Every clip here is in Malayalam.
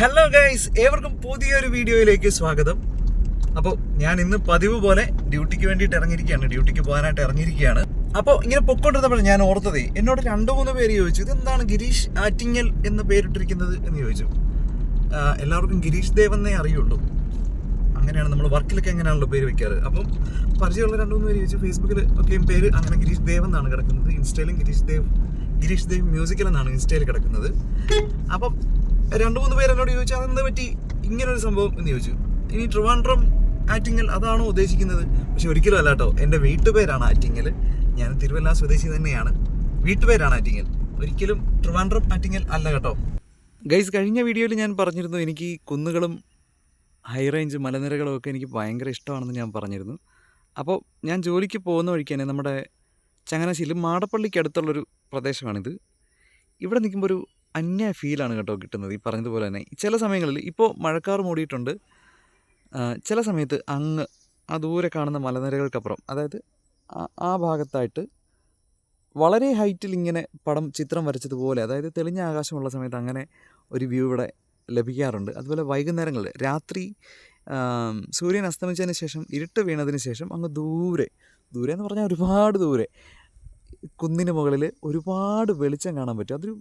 ഹലോ ഗൈസ്, ഏവർക്കും പുതിയൊരു വീഡിയോയിലേക്ക് സ്വാഗതം. അപ്പോൾ ഞാൻ ഇന്ന് പതിവ് പോലെ ഡ്യൂട്ടിക്ക് വേണ്ടിയിട്ട് ഡ്യൂട്ടിക്ക് പോകാനായിട്ട് ഇറങ്ങിയിരിക്കുകയാണ്. അപ്പോൾ ഇങ്ങനെ പൊക്കോണ്ടിരുന്നപ്പോൾ ഞാൻ ഓർത്തതേ, എന്നോട് 2-3 പേര് ചോദിച്ചു, ഇതെന്താണ് ഗിരീഷ് ആറ്റിങ്ങൽ എന്ന് പേരിട്ടിരിക്കുന്നത് എന്ന് ചോദിച്ചു. എല്ലാവർക്കും ഗിരീഷ് ദേവ് എന്നേ അറിയുള്ളൂ. അങ്ങനെയാണ് നമ്മൾ വർക്കിലൊക്കെ എങ്ങനെയാണല്ലോ പേര് വെക്കാറ്. അപ്പം പരിചയമുള്ള 2-3 പേര് ചോദിച്ചു. ഫേസ്ബുക്കിൽ ഒക്കെയും പേര് അങ്ങനെ ഗിരീഷ് ദേവ് എന്നാണ് കിടക്കുന്നത്. ഇൻസ്റ്റയിലും ഗിരീഷ് ദേവ് മ്യൂസിക്കൽ എന്നാണ് ഇൻസ്റ്റയിൽ കിടക്കുന്നത്. അപ്പം 2-3 പേര് എന്നോട് ചോദിച്ചു, അതെന്താ പറ്റി ഇങ്ങനൊരു സംഭവം എന്ന് ചോദിച്ചു. ഇനി ട്രിവാൻഡ്രം ആറ്റിങ്ങൽ അതാണോ ഉദ്ദേശിക്കുന്നത്? പക്ഷെ ഒരിക്കലും അല്ല കേട്ടോ. എൻ്റെ വീട്ടുപേരാണ് ആറ്റിങ്ങൽ. ഞാൻ തിരുവല്ല സ്വദേശി തന്നെയാണ്. വീട്ടുപേരാണ് ആറ്റിങ്ങൽ, ഒരിക്കലും ട്രിവാൻഡ്രം ആറ്റിങ്ങൽ അല്ല കേട്ടോ. ഗൈസ്, കഴിഞ്ഞ വീഡിയോയിൽ ഞാൻ പറഞ്ഞിരുന്നു എനിക്ക് കുന്നുകളും ഹൈ റേഞ്ച് മലനിരകളും ഒക്കെ എനിക്ക് ഭയങ്കര ഇഷ്ടമാണെന്ന് ഞാൻ പറഞ്ഞിരുന്നു. അപ്പോൾ ഞാൻ ജോലിക്ക് പോകുന്ന വഴിക്ക് തന്നെ നമ്മുടെ ചങ്ങനാശ്ശേരിയിൽ മാടപ്പള്ളിക്ക് അടുത്തുള്ളൊരു പ്രദേശമാണിത്. ഇവിടെ നിൽക്കുമ്പോൾ ഒരു അന്യ ഫീലാണ് കേട്ടോ കിട്ടുന്നത്. ഈ പറഞ്ഞതുപോലെ തന്നെ ചില സമയങ്ങളിൽ ഇപ്പോൾ മഴക്കാർ മൂടിയിട്ടുണ്ട്. ചില സമയത്ത് അങ്ങ് ആ ദൂരെ കാണുന്ന മലനിരകൾക്കപ്പുറം, അതായത് ആ ഭാഗത്തായിട്ട് വളരെ ഹൈറ്റിൽ ഇങ്ങനെ ചിത്രം വരച്ചതുപോലെ, അതായത് തെളിഞ്ഞ ആകാശമുള്ള സമയത്ത് അങ്ങനെ ഒരു വ്യൂ ഇവിടെ ലഭിക്കാറുണ്ട്. അതുപോലെ വൈകുന്നേരങ്ങളിൽ രാത്രി സൂര്യൻ അസ്തമിച്ചതിന് ശേഷം, ഇരുട്ട് വീണതിന് ശേഷം അങ്ങ് ദൂരെ എന്ന് പറഞ്ഞാൽ ഒരുപാട് ദൂരെ കുന്നിന് മുകളിൽ ഒരുപാട് വെളിച്ചം കാണാൻ പറ്റും.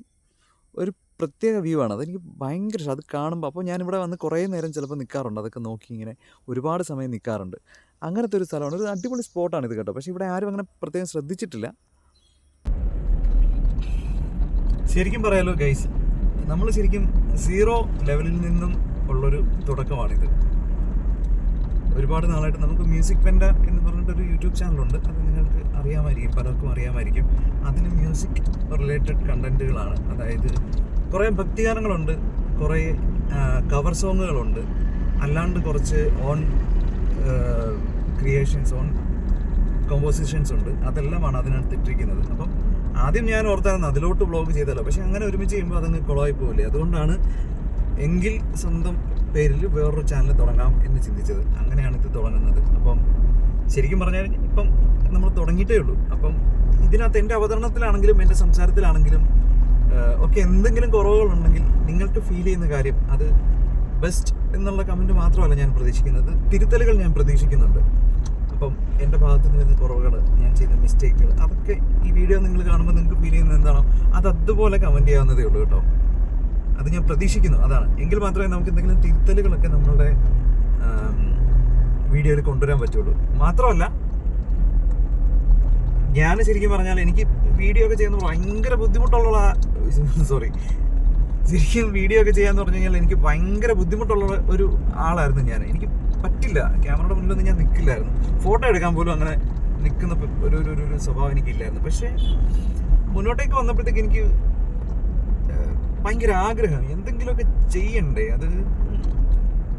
ഒരു പ്രത്യേക വ്യൂ ആണ്. അതെനിക്ക് ഭയങ്കര ഇഷ്ടം. അത് കാണുമ്പോൾ അപ്പോൾ ഞാനിവിടെ വന്ന് കുറേ നേരം ചിലപ്പോൾ നിൽക്കാറുണ്ട്. അതൊക്കെ നോക്കി ഇങ്ങനെ ഒരുപാട് സമയം നിൽക്കാറുണ്ട്. അങ്ങനത്തെ ഒരു സ്ഥലമാണ്. ഒരു അടിപൊളി സ്പോട്ടാണിത് കേട്ടോ. പക്ഷേ ഇവിടെ ആരും അങ്ങനെ പ്രത്യേകം ശ്രദ്ധിച്ചിട്ടില്ല. ശരിക്കും പറയാലോ ഗൈസ്, നമ്മൾ ശരിക്കും 0 ലെവലിൽ നിന്നും ഉള്ളൊരു തുടക്കമാണിത്. ഒരുപാട് നാളായിട്ട് നമുക്ക് മ്യൂസിക് പെൻഡ എന്ന് പറഞ്ഞിട്ടൊരു യൂട്യൂബ് ചാനലുണ്ട്. അത് നിങ്ങൾക്ക് അറിയാമായിരിക്കും, പലർക്കും അറിയാമായിരിക്കും. അതിന് മ്യൂസിക് റിലേറ്റഡ് കണ്ടൻറ്റുകളാണ്. അതായത് കുറേ ഭക്തിഗാനങ്ങളുണ്ട്, കുറേ കവർ സോങ്ങുകളുണ്ട്, അല്ലാണ്ട് കുറച്ച് ഓൺ ക്രിയേഷൻസ്, ഓൺ കോമ്പോസിഷൻസ് ഉണ്ട്. അതെല്ലാമാണ് അതിനകത്ത് ഇട്ടിരിക്കുന്നത്. അപ്പം ആദ്യം ഞാൻ ഓർത്തായിരുന്നു അതിലോട്ട് വ്ളോഗ് ചെയ്തല്ലോ. പക്ഷെ അങ്ങനെ ഒരുമിച്ച് ചെയ്യുമ്പോൾ അതങ്ങ് കുളമായി പോകില്ലേ. അതുകൊണ്ടാണ് എങ്കിൽ സ്വന്തം പേരിൽ വേറൊരു ചാനൽ തുടങ്ങാം എന്ന് ചിന്തിച്ചത്. അങ്ങനെയാണ് ഇത് തുടങ്ങുന്നത്. അപ്പം ശരിക്കും പറഞ്ഞാൽ ഇപ്പം നമ്മൾ തുടങ്ങിയിട്ടേ ഉള്ളൂ. അപ്പം ഇതിനകത്ത് എൻ്റെ അവതരണത്തിലാണെങ്കിലും എൻ്റെ സംസാരത്തിലാണെങ്കിലും ഒക്കെ എന്തെങ്കിലും കുറവുകളുണ്ടെങ്കിൽ നിങ്ങൾക്ക് ഫീൽ ചെയ്യുന്ന കാര്യം, അത് ബെസ്റ്റ് എന്നുള്ള കമൻറ്റ് മാത്രമല്ല ഞാൻ പ്രതീക്ഷിക്കുന്നത്, തിരുത്തലുകൾ ഞാൻ പ്രതീക്ഷിക്കുന്നുണ്ട്. അപ്പം എൻ്റെ ഭാഗത്ത് നിന്ന് വരുന്ന കുറവുകൾ, ഞാൻ ചെയ്ത മിസ്റ്റേക്കുകൾ, അതൊക്കെ ഈ വീഡിയോ നിങ്ങൾ കാണുമ്പോൾ നിങ്ങൾക്ക് ഫീൽ ചെയ്യുന്നത് എന്താണോ അത് അതുപോലെ കമൻറ്റ് ചെയ്യാവുന്നതേ ഉള്ളൂ കേട്ടോ. അത് ഞാൻ പ്രതീക്ഷിക്കുന്നു. അതാണ്. എങ്കിൽ മാത്രമേ നമുക്ക് എന്തെങ്കിലും തിരുത്തലുകളൊക്കെ നമ്മളുടെ വീഡിയോയിൽ കൊണ്ടുവരാൻ പറ്റുള്ളൂ. മാത്രമല്ല, ഞാൻ ശരിക്കും പറഞ്ഞാൽ എനിക്ക് വീഡിയോ ഒക്കെ ചെയ്യുന്നത് ഭയങ്കര ബുദ്ധിമുട്ടുള്ള ശരിക്കും വീഡിയോ ഒക്കെ ചെയ്യാന്ന് പറഞ്ഞു കഴിഞ്ഞാൽ എനിക്ക് ഭയങ്കര ബുദ്ധിമുട്ടുള്ള ഒരു ആളായിരുന്നു ഞാൻ. എനിക്ക് പറ്റില്ല, ക്യാമറയുടെ മുന്നിലൊന്നും ഞാൻ നിൽക്കില്ലായിരുന്നു. ഫോട്ടോ എടുക്കാൻ പോലും അങ്ങനെ നിൽക്കുന്ന ഒരു സ്വഭാവം എനിക്കില്ലായിരുന്നു. പക്ഷേ മുന്നോട്ടേക്ക് വന്നപ്പോഴത്തേക്ക് എനിക്ക് ഭയങ്കര ആഗ്രഹം, എന്തെങ്കിലുമൊക്കെ ചെയ്യണ്ടേ. അത്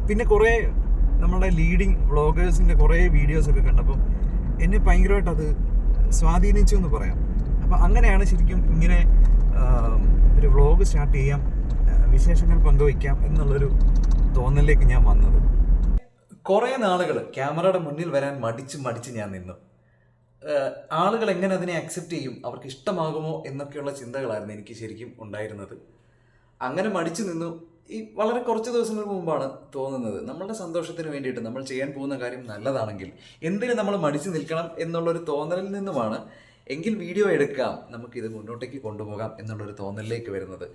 പിന്നെ കുറേ നമ്മുടെ ലീഡിങ് വ്ളോഗേഴ്സിൻ്റെ കുറേ വീഡിയോസൊക്കെ കണ്ടപ്പോൾ എന്നെ ഭയങ്കരമായിട്ട് അത് സ്വാധീനിച്ചു എന്ന് പറയാം. അപ്പം അങ്ങനെയാണ് ശരിക്കും ഇങ്ങനെ ഒരു വ്ളോഗ് സ്റ്റാർട്ട് ചെയ്യാം, വിശേഷങ്ങൾ പങ്കുവയ്ക്കാം എന്നുള്ളൊരു തോന്നലിലേക്ക് ഞാൻ വന്നത്. കുറേ നാളുകൾ ക്യാമറയുടെ മുന്നിൽ വരാൻ മടിച്ച് ഞാൻ നിന്നു. ആളുകൾ എങ്ങനെ അതിനെ അക്സെപ്റ്റ് ചെയ്യും, അവർക്ക് ഇഷ്ടമാകുമോ എന്നൊക്കെയുള്ള ചിന്തകളായിരുന്നു എനിക്ക് ശരിക്കും ഉണ്ടായിരുന്നത്. അങ്ങനെ മടിച്ചു നിന്നു. ഈ വളരെ കുറച്ച് ദിവസങ്ങൾക്ക് മുമ്പാണ് തോന്നുന്നത്, നമ്മളുടെ സന്തോഷത്തിന് വേണ്ടിയിട്ട് നമ്മൾ ചെയ്യാൻ പോകുന്ന കാര്യം നല്ലതാണെങ്കിൽ എന്തിന് നമ്മൾ മടിച്ചു നിൽക്കണം എന്നുള്ളൊരു തോന്നലിൽ നിന്നുമാണ് എങ്കിൽ വീഡിയോ എടുക്കാം, നമുക്കിത് മുന്നോട്ടേക്ക് കൊണ്ടുപോകാം എന്നുള്ളൊരു തോന്നലിലേക്ക് വരുന്നത്.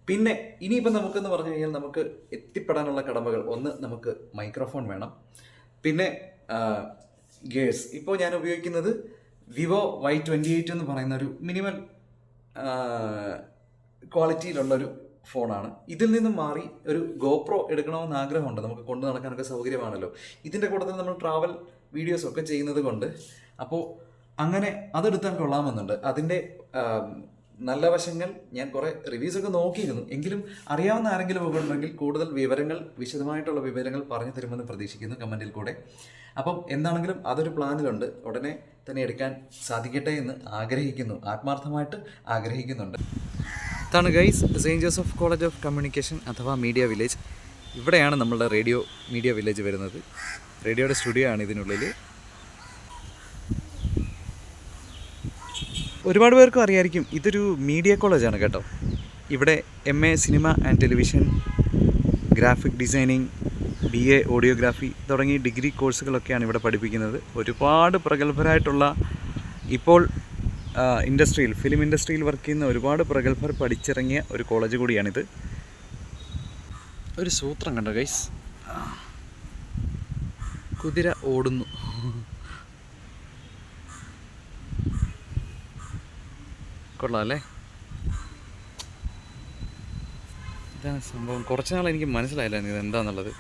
പിന്നെ ഇനിയിപ്പം നമുക്കെന്ന് പറഞ്ഞു കഴിഞ്ഞാൽ നമുക്ക് എത്തിപ്പെടാനുള്ള കടമകൾ, ഒന്ന് നമുക്ക് മൈക്രോഫോൺ വേണം, പിന്നെ ഗേഴ്സ്. ഇപ്പോൾ ഞാൻ ഉപയോഗിക്കുന്നത് വിവോ Y28 എന്ന് പറയുന്ന ഒരു മിനിമൽ ക്വാളിറ്റിയിലുള്ളൊരു ഫോണാണ്. ഇതിൽ നിന്നും മാറി ഒരു ഗോപ്രോ എടുക്കണമെന്ന് ആഗ്രഹമുണ്ട്. നമുക്ക് കൊണ്ടു നടക്കാനൊക്കെ സൗകര്യമാണല്ലോ. ഇതിൻ്റെ കൂട്ടത്തിൽ നമ്മൾ ട്രാവൽ വീഡിയോസൊക്കെ ചെയ്യുന്നത് കൊണ്ട് അപ്പോൾ അങ്ങനെ അതെടുത്താൽ കൊള്ളാമെന്നുണ്ട്. അതിൻ്റെ നല്ല വശങ്ങൾ ഞാൻ കുറേ റിവ്യൂസൊക്കെ നോക്കിയിരുന്നു. എങ്കിലും അറിയാവുന്ന ആരെങ്കിലും ഒക്കെ ഉണ്ടെങ്കിൽ കൂടുതൽ വിശദമായിട്ടുള്ള വിവരങ്ങൾ പറഞ്ഞു തരുമെന്ന് പ്രതീക്ഷിക്കുന്നു കമൻറ്റിൽ കൂടെ. അപ്പം എന്താണെങ്കിലും അതൊരു പ്ലാനിലുണ്ട്. ഉടനെ തന്നെ എടുക്കാൻ സാധിക്കട്ടെ എന്ന് ആത്മാർത്ഥമായിട്ട് ആഗ്രഹിക്കുന്നുണ്ട്. ഇതാണ് guys saint Joseph college of communication അഥവാ മീഡിയ വില്ലേജ്. ഇവിടെയാണ് നമ്മളുടെ മീഡിയ വില്ലേജ് വരുന്നത്. റേഡിയോയുടെ സ്റ്റുഡിയോ ആണ് ഇതിനുള്ളിൽ. ഒരുപാട് പേർക്കും അറിയാമായിരിക്കും, ഇതൊരു മീഡിയ കോളേജാണ് കേട്ടോ. ഇവിടെ MA cinema and television, graphic designing, BA audiography തുടങ്ങി ഡിഗ്രി കോഴ്സുകളൊക്കെയാണ് ഇവിടെ പഠിപ്പിക്കുന്നത്. ഒരുപാട് പ്രഗത്ഭരായിട്ടുള്ള ഇപ്പോൾ ഫിലിം ഇൻഡസ്ട്രിയിൽ വർക്ക് ചെയ്യുന്ന ഒരുപാട് പ്രഗത്ഭർ പഠിച്ചിറങ്ങിയ ഒരു കോളേജ് കൂടിയാണിത്. ഒരു സൂത്രം കണ്ടോ ഗൈസ്, കുതിര ഓടുന്നു. കൊള്ളാം അല്ലേ? ഇതാണ് സംഭവം. കുറച്ച് നാൾ എനിക്ക് മനസ്സിലായില്ലായിരുന്നു ഇതെന്താണെന്നുള്ളത്.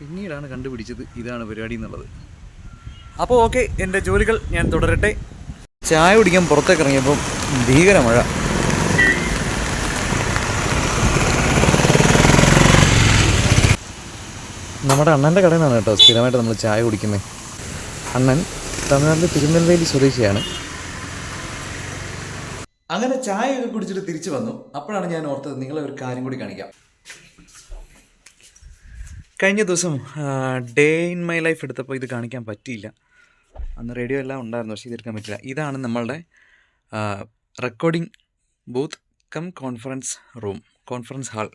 പിന്നീടാണ് കണ്ടുപിടിച്ചത് ഇതാണ് പരിപാടി എന്നുള്ളത്. അപ്പോൾ ഓക്കെ, എൻ്റെ ജോലികൾ ഞാൻ തുടരട്ടെ. ചായ കുടിക്കാൻ പുറത്തേക്ക് ഇറങ്ങിയപ്പം ഭീകര മഴ. നമ്മുടെ അണ്ണൻ്റെ കടയിൽ നിന്നാണ് കേട്ടോ സ്ഥിരമായിട്ട് നമ്മൾ ചായ കുടിക്കുന്നത്. അണ്ണൻ തമിഴ്നാട്ടിൽ തിരുനെൽവേലി സ്വദേശിയാണ്. അങ്ങനെ ചായയൊക്കെ കുടിച്ചിട്ട് തിരിച്ചു വന്നു. അപ്പോഴാണ് ഞാൻ ഓർത്തത് നിങ്ങളെ ഒരു കാര്യം കൂടി കാണിക്കാം. കഴിഞ്ഞ ദിവസം ഡേ ഇൻ മൈ ലൈഫ് എടുത്തപ്പോൾ ഇത് കാണിക്കാൻ പറ്റിയില്ല. അന്ന് റേഡിയോ എല്ലാം ഉണ്ടായിരുന്നു, പക്ഷേ ഇതെടുക്കാൻ പറ്റില്ല. ഇതാണ് നമ്മളുടെ recording booth cum conference hall.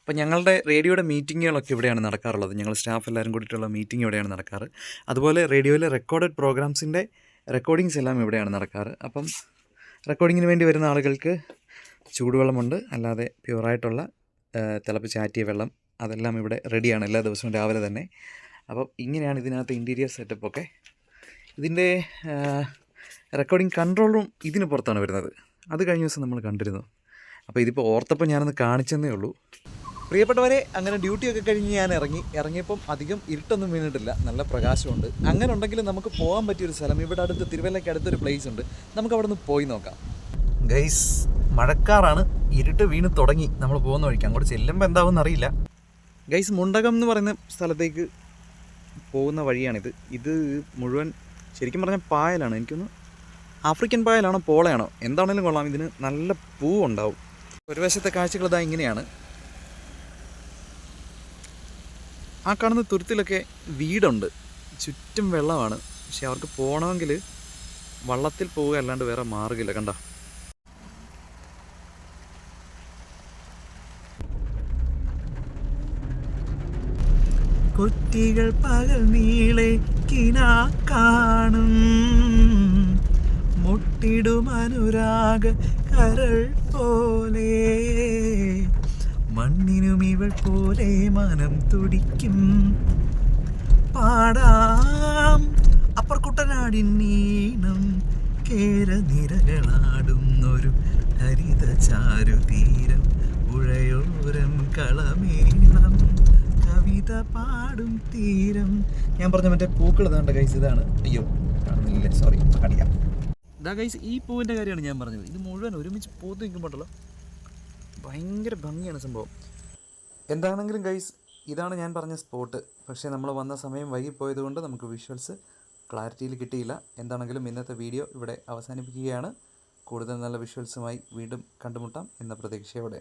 അപ്പോൾ ഞങ്ങളുടെ റേഡിയോയുടെ മീറ്റിങ്ങുകളൊക്കെ ഇവിടെയാണ് നടക്കാറുള്ളത്. ഞങ്ങൾ സ്റ്റാഫ് എല്ലാവരും കൂടിയിട്ടുള്ള മീറ്റിംഗ് ഇവിടെയാണ് നടക്കാറ്. അതുപോലെ റേഡിയോയിലെ റെക്കോർഡഡ് പ്രോഗ്രാംസിൻ്റെ റെക്കോർഡിങ്സ് എല്ലാം ഇവിടെയാണ് നടക്കാറ്. അപ്പം റെക്കോർഡിങ്ങിന് വേണ്ടി വരുന്ന ആളുകൾക്ക് ചൂടുവെള്ളമുണ്ട്, അല്ലാതെ പ്യുവറായിട്ടുള്ള തിളപ്പിച്ചാറ്റിയ വെള്ളം, അതെല്ലാം ഇവിടെ റെഡിയാണ് എല്ലാ ദിവസവും രാവിലെ തന്നെ. അപ്പം ഇങ്ങനെയാണ് ഇതിനകത്ത് ഇൻറ്റീരിയർ സെറ്റപ്പൊക്കെ. ഇതിൻ്റെ റെക്കോർഡിംഗ് കൺട്രോൾ റൂം ഇതിന് പുറത്താണ് വരുന്നത്. അത് കഴിഞ്ഞ ദിവസം നമ്മൾ കണ്ടിരുന്നു. അപ്പോൾ ഇതിപ്പോൾ ഓർത്തപ്പോൾ ഞാനൊന്ന് കാണിച്ചെന്നേ ഉള്ളൂ. പ്രിയപ്പെട്ടവരെ, അങ്ങനെ ഡ്യൂട്ടിയൊക്കെ കഴിഞ്ഞ് ഞാൻ ഇറങ്ങിയപ്പം അധികം ഇരുട്ടൊന്നും വീണിട്ടില്ല, നല്ല പ്രകാശമുണ്ട്. അങ്ങനെ ഉണ്ടെങ്കിലും നമുക്ക് പോകാൻ പറ്റിയൊരു സ്ഥലം ഇവിടെ അടുത്ത്, തിരുവല്ലയ്ക്ക് അടുത്തൊരു പ്ലേസ് ഉണ്ട്. നമുക്ക് അവിടെ നിന്ന് പോയി നോക്കാം. ഗൈസ്, മഴക്കാറാണ്, ഇരുട്ട് വീണ് തുടങ്ങി. നമ്മൾ പോകുന്ന വഴിക്ക് അങ്ങോട്ട് ചെല്ലുമ്പോൾ എന്താവുമെന്ന് അറിയില്ല. ഗൈസ്, മുണ്ടകം എന്ന് പറയുന്ന സ്ഥലത്തേക്ക് പോകുന്ന വഴിയാണിത്. ഇത് മുഴുവൻ ശരിക്കും പറഞ്ഞാൽ പായലാണ്. എനിക്കൊന്ന് ആഫ്രിക്കൻ പായലാണോ പോളയാണോ എന്താണേലും കൊള്ളാം. ഇതിന് നല്ല പൂവുണ്ടാവും. ഒരു വശത്തെ കാഴ്ചകൾ ഇതാ ഇങ്ങനെയാണ്. ആ കാണുന്ന തുരുത്തിലൊക്കെ വീടുണ്ട്, ചുറ്റും വെള്ളമാണ്. പക്ഷെ അവർക്ക് പോകണമെങ്കിൽ വള്ളത്തിൽ പോവുക അല്ലാണ്ട് വേറെ മാർഗ്ഗമില്ല. കണ്ട, കുറ്റികൾ പകൽ നീളെ കിനാ കാണും, മുട്ടിടും അനുരാഗ കരൾ പോലെ, മണ്ണിനും ഇവൾ പോലെ മനം തുടിക്കും, പാടാം അപ്പർക്കുട്ടനാടിൻ നീണം, കേരനിരകളാടുന്നൊരു ഹരിത ചാരുതീരം, പുഴയോരം കളമേളം, കവിത പാടും തീരം. ഞാൻ പറഞ്ഞ മറ്റേ പൂക്കൾ ഇതാണ്ട് ഗൈസ്, ഇതാണ്. അയ്യോ കാണുന്നില്ലേ, സോറി, കാണിക്കാം. ഇതാ ഗൈസ്, ഈ പൂവിൻ്റെ കാര്യമാണ് ഞാൻ പറഞ്ഞത്. ഇത് മുഴുവൻ ഒരുമിച്ച് പൂത്ത് നിൽക്കുമ്പോഴല്ലോ ഭയങ്കര ഭംഗിയാണ് സംഭവം. എന്താണെങ്കിലും ഗൈസ്, ഇതാണ് ഞാൻ പറഞ്ഞ സ്പോട്ട്. പക്ഷേ നമ്മൾ വന്ന സമയം വൈകിപ്പോയതുകൊണ്ട് നമുക്ക് വിഷ്വൽസ് ക്ലാരിറ്റിയിൽ കിട്ടിയില്ല. എന്താണെങ്കിലും ഇന്നത്തെ വീഡിയോ ഇവിടെ അവസാനിപ്പിക്കുകയാണ്. കൂടുതൽ നല്ല വിഷ്വൽസുമായി വീണ്ടും കണ്ടുമുട്ടാം എന്ന പ്രതീക്ഷയോടെ.